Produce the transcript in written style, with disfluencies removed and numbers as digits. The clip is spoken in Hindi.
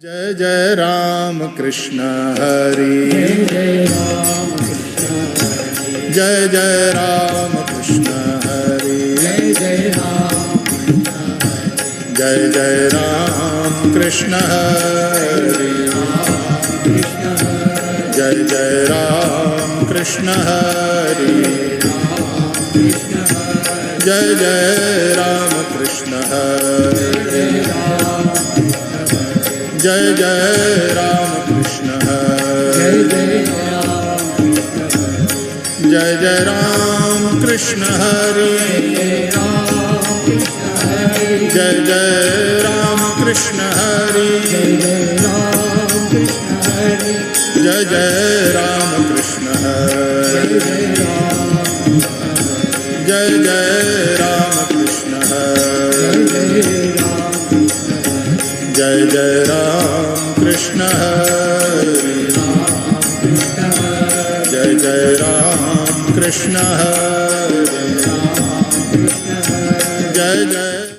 जय जय राम कृष्ण हरि जय जय राम कृष्ण हरि जय जय राम कृष्ण हरि जय जय राम कृष्ण हरि जय जय राम कृष्ण हरि जय जय राम कृष्ण हरि जय जय राम कृष्ण हरि जय जय राम कृष्ण हरि जय जय राम कृष्ण हरि जय जय राम कृष्ण हरि जय जय राम कृष्ण हरि जय जय राम कृष्ण हरि